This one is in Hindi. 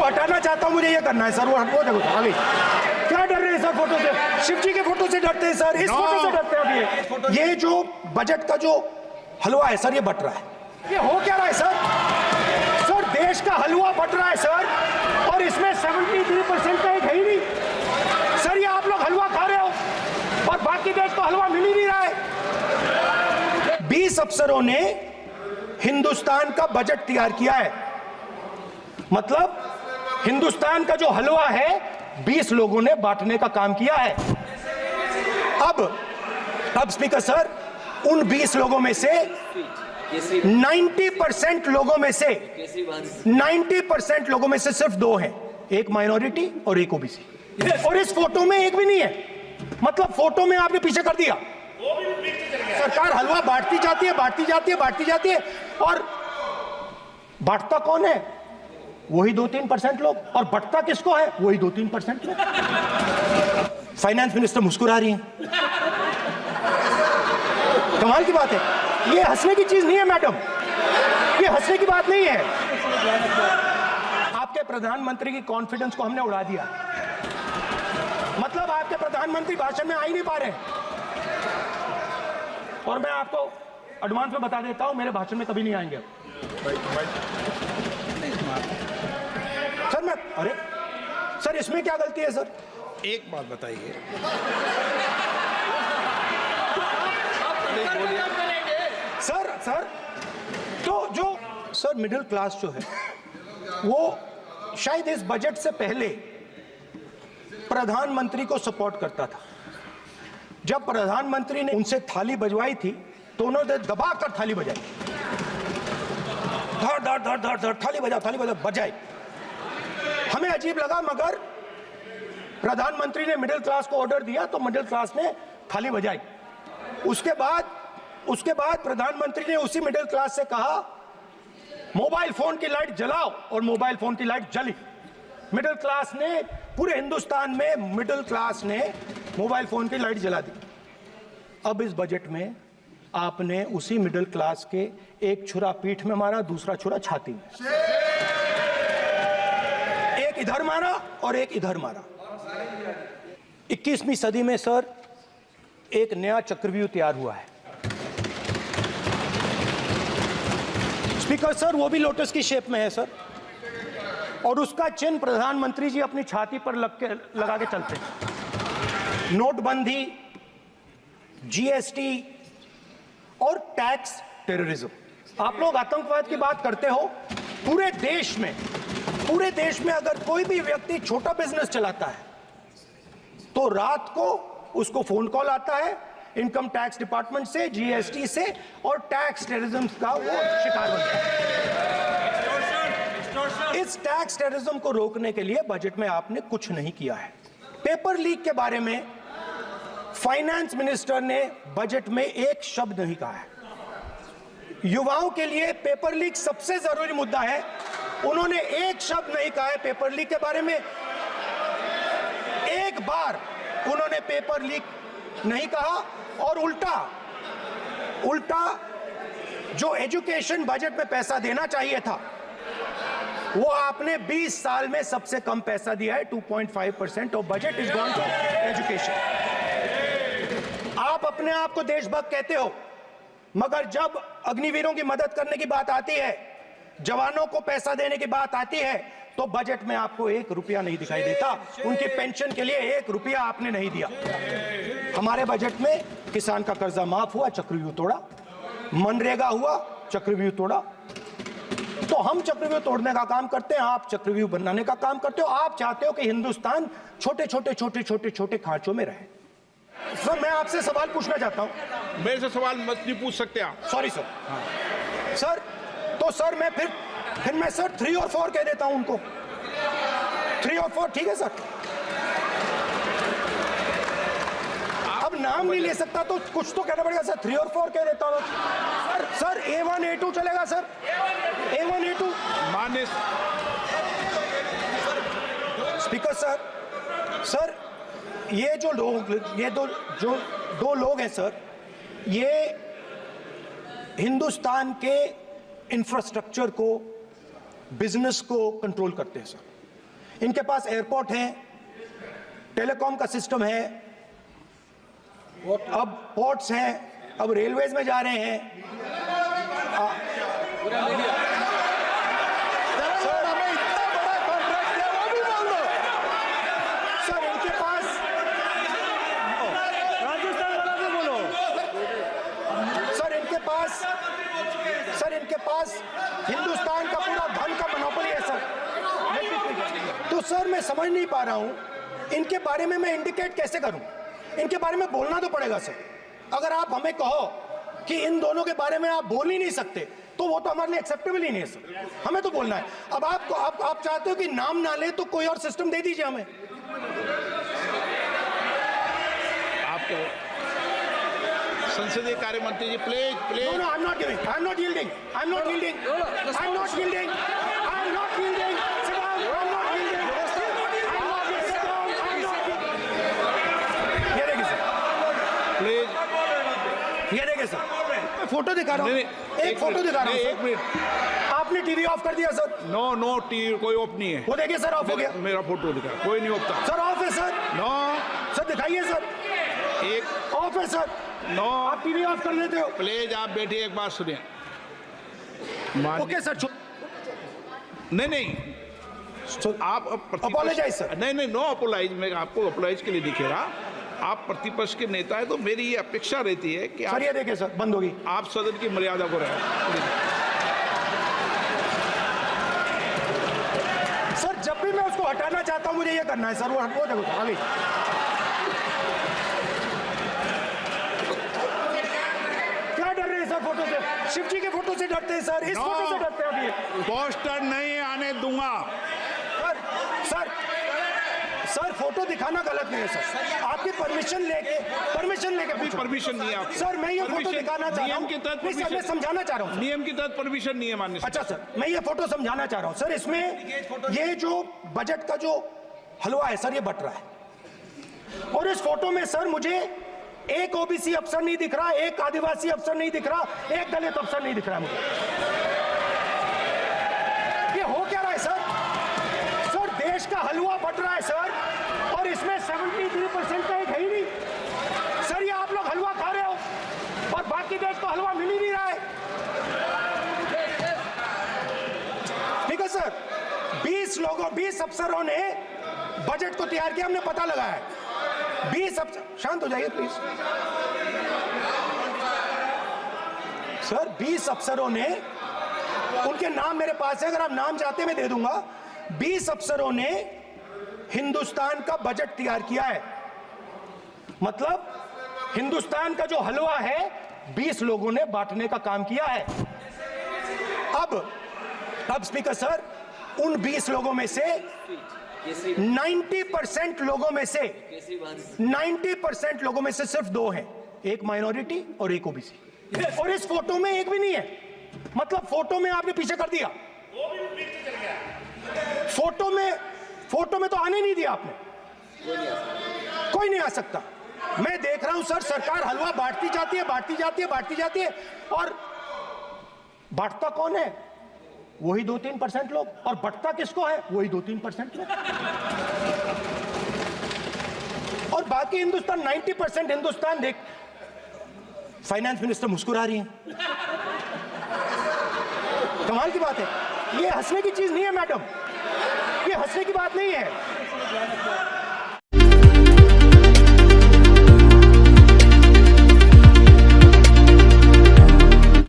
हटाना चाहता हूं, मुझे ये करना है सर। वो हटो, देखो आगे क्या डर रहे हैं सर फोटो से? शिव जी के फोटो से डरते हैं सर, इस फोटो से डरते हैं अभी। ये जो बजट का जो हलवा है सर, ये बट रहा है। ये हो क्या रहा है सर? सर देश का हलवा बट रहा है सर, और इसमें 73% का एक है ही नहीं सर। ये आप लोग हलवा खा रहे हो और बाकी देश को हलवा मिल ही नहीं रहा है। 20 अफसरों ने हिंदुस्तान का बजट तैयार किया है, मतलब हिंदुस्तान का जो हलवा है 20 लोगों ने बांटने का काम किया है। अब स्पीकर सर, उन 20 लोगों में से 90% लोगों में से 90% लोगों में से सिर्फ 2 हैं, एक माइनॉरिटी और एक ओबीसी। और इस फोटो में एक भी नहीं है, मतलब फोटो में आपने पीछे कर दिया। सरकार हलवा बांटती जाती है, बांटती जाती है, बांटती जाती है, और बांटता कौन है? वही 2-3% लोग, और बंटता किसको है? वही 2-3% लोग। फाइनेंस मिनिस्टर मुस्कुरा रही हैं। कमाल की बात है, ये हंसने की चीज नहीं है मैडम, ये हंसने की बात नहीं है। आपके प्रधानमंत्री की कॉन्फिडेंस को हमने उड़ा दिया, मतलब आपके प्रधानमंत्री भाषण में आ ही नहीं पा रहे। और मैं आपको एडवांस में बता देता हूं, मेरे भाषण में कभी नहीं आएंगे सर। मैं अरे सर, इसमें क्या गलती है सर? एक बात बताइए, सर तो जो सर मिडिल क्लास जो है वो शायद इस बजट से पहले प्रधानमंत्री को सपोर्ट करता था। जब प्रधानमंत्री ने उनसे थाली बजवाई थी तो उन्होंने दबाकर थाली बजाई, धड़ धड़ धड़ धड़ धड़, थाली बजा बजाई। हमें अजीब लगा, मगर प्रधानमंत्री ने मिडिल क्लास को ऑर्डर दिया तो मिडिल क्लास ने थाली बजाई। उसके बाद प्रधानमंत्री ने उसी मिडिल क्लास से कहा मोबाइल फोन की लाइट जलाओ, और मोबाइल फोन की लाइट जली। मिडिल क्लास ने, पूरे हिंदुस्तान में मिडिल क्लास ने मोबाइल फोन की लाइट जला दी। अब इस बजट में आपने उसी मिडिल क्लास के एक छुरा पीठ में मारा, दूसरा छुरा छाती में, एक इधर मारा और एक इधर मारा। 21वीं सदी में सर एक नया चक्रव्यूह तैयार हुआ है स्पीकर सर, वो भी लोटस की शेप में है सर, और उसका चिन्ह प्रधानमंत्री जी अपनी छाती पर लगा के चलते हैं। नोटबंदी, जीएसटी और टैक्स टेररिज्म। आप लोग आतंकवाद की बात करते हो, पूरे देश में अगर कोई भी व्यक्ति छोटा बिजनेस चलाता है तो रात को उसको फोन कॉल आता है इनकम टैक्स डिपार्टमेंट से, जीएसटी से, और टैक्स टेररिज्म का वो शिकार बनता है। इस टैक्स टेररिज्म को रोकने के लिए बजट में आपने कुछ नहीं किया है। पेपर लीक के बारे में फाइनेंस मिनिस्टर ने बजट में एक शब्द नहीं कहा है। युवाओं के लिए पेपर लीक सबसे जरूरी मुद्दा है, उन्होंने एक शब्द नहीं कहा है पेपर लीक के बारे में। एक बार उन्होंने पेपर लीक नहीं कहा, और उल्टा जो एजुकेशन बजट में पैसा देना चाहिए था वो आपने 20 साल में सबसे कम पैसा दिया है। 2.5% off budget is gone to education. आप अपने आप को देशभक्त कहते हो, मगर जब अग्निवीरों की मदद करने की बात आती है, जवानों को पैसा देने की बात आती है, तो बजट में आपको 1 रुपया नहीं दिखाई देता। उनकी पेंशन के लिए 1 रुपया आपने नहीं दिया। हमारे बजट में किसान का कर्जा माफ हुआ, चक्रव्यूह तोड़ा। मनरेगा हुआ, चक्रव्यूह तोड़ा। तो हम चक्रव्यूह तोड़ने का काम करते हैं, आप चक्रव्यूह बनाने का काम करते हो। आप चाहते हो कि हिंदुस्तान छोटे छोटे खांचों में रहे। सर मैं आपसे सवाल पूछना चाहता हूं। मेरे से सवाल मत नहीं पूछ सकते आप। Sorry sir. सर तो सर मैं फिर मैं सर 3 और 4 कह देता हूं उनको। 3 और 4 ठीक है सर। अब नाम नहीं ले सकता तो कुछ तो कहना पड़ेगा सर। 3 और 4 कह देता हूं सर। A1 A2 चलेगा सर। A1 A2 मान्य स्पीकर सर ये जो लोग, ये दो लोग हैं सर, ये हिंदुस्तान के इंफ्रास्ट्रक्चर को, बिजनेस को कंट्रोल करते हैं सर। इनके पास एयरपोर्ट है, टेलीकॉम का सिस्टम है, अब पोर्ट्स हैं, अब रेलवेज में जा रहे हैं। सर हमें इतना बड़ा कॉन्ट्रैक्ट दिया वो भी बोल दो। सर इनके पास राजस्थान वाला भी बोलो। सर इनके पास हिंदुस्तान का पूरा धन का मोनोपोली है सर। तो सर मैं समझ नहीं पा रहा हूं इनके बारे में मैं इंडिकेट कैसे करूं। इनके बारे में बोलना तो पड़ेगा सर। अगर आप हमें कहो कि इन दोनों के बारे में आप बोल ही नहीं सकते तो वो तो हमारे लिए एक्सेप्टेबल ही नहीं है सर। हमें तो बोलना है। अब आप चाहते हो कि नाम ना ले तो कोई और सिस्टम दे दीजिए हमें। आपको संसदीय कार्य मंत्री जी please please No, I'm not giving. I'm not yielding. I'm not yielding. I'm not yielding. I'm not yielding. Sit down. I'm not yielding. I'm not yielding. Sit down. I'm not yielding. ये देखिए सर। प्लीज ये देखिए सर। मैं फोटो दिखा रहा हूँ। एक फोटो दिखा रहा हूँ एक सर। मिनट। आपने टीवी ऑफ कर दिया सर। नो टीवी कोई ऑफ नहीं है। वो देखिए सर ऑफ हो गया। मेरा फोटो दिखा, कोई नहीं ऑफ सर ऑफ है सर। नो सर दिखाइए सर। एक ऑफ है सर। नो आप टीवी ऑफ कर लेते हो। प्लीज आप बैठिए, एक बात सुनिए। Okay sir. नहीं आप Apologize, sir. नहीं नो अपोलाइज। मैं आपको अपोलाइज के लिए दिखे रहा। आप प्रतिपक्ष के नेता है तो मेरी ये अपेक्षा रहती है कि सर ये देखिए सर बंद होगी। आप सदन की मर्यादा को रखें। सर जब भी मैं उसको हटाना चाहता हूं मुझे ये करना है सर। वो हटो देखो आ गई। क्या डर रहे हैं सर फोटो से? शिव जी के फोटो से डरते हैं सर। इस फोटो से डरते हैं अभी। पोस्टर नहीं आने दूंगा। सर फोटो दिखाना गलत नहीं है सर। आपकी परमिशन लेके पूछो। परमिशन नहीं है आपको। सर मैं ये फोटो Permission- दिखाना चाह रहा नियम हूं। के तहत नहीं सर मैं permission- समझाना चाह रहा हूं। नियम के तहत परमिशन नहीं है माननीय। अच्छा सर मैं ये फोटो समझाना चाह रहा हूं सर। इसमें ये जो बजट का जो हलवा है सर ये बट रहा है। और इस फोटो में सर मुझे एक ओबीसी अफसर नहीं दिख रहा, एक आदिवासी अफसर नहीं दिख रहा, एक दलित अफसर नहीं दिख रहा है मुझे। ये हो क्या रहा है सर? सर देश का हलवा बट रहा है सर और इसमें 73% का एक है ही नहीं। सर ये आप लोग हलवा खा रहे हो और बाकी देश को हलवा मिल ही नहीं रहा है। ठीक है सर। 20 अफसरों ने बजट को तैयार किया, हमने पता लगाया है। 20 अफसर, शांत हो जाइए प्लीज सर। 20 अफसरों ने, उनके नाम मेरे पास है, अगर आप नाम चाहते हैं मैं दे दूंगा। 20 अफसरों ने हिंदुस्तान का बजट तैयार किया है। मतलब हिंदुस्तान का जो हलवा है 20 लोगों ने बांटने का काम किया है। अब स्पीकर सर उन 20 लोगों में से 90% लोगों में से 90% लोगों में से सिर्फ 2 हैं, एक माइनॉरिटी और एक ओबीसी। और इस फोटो में एक भी नहीं है। मतलब फोटो में आपने पीछे कर दिया। फोटो में तो आने नहीं दिया आपने। कोई नहीं आ सकता। मैं देख रहा हूं सर सरकार हलवा बांटती जाती है और बांटता कौन है? वही 2-3% लोग। और बंटता किसको है? वही 2-3% लोग। और बाकी हिंदुस्तान 90% हिंदुस्तान देख। फाइनेंस मिनिस्टर मुस्कुरा रही हैं। कमाल की बात है। ये हंसने की चीज नहीं है मैडम, ये हंसने की बात नहीं है।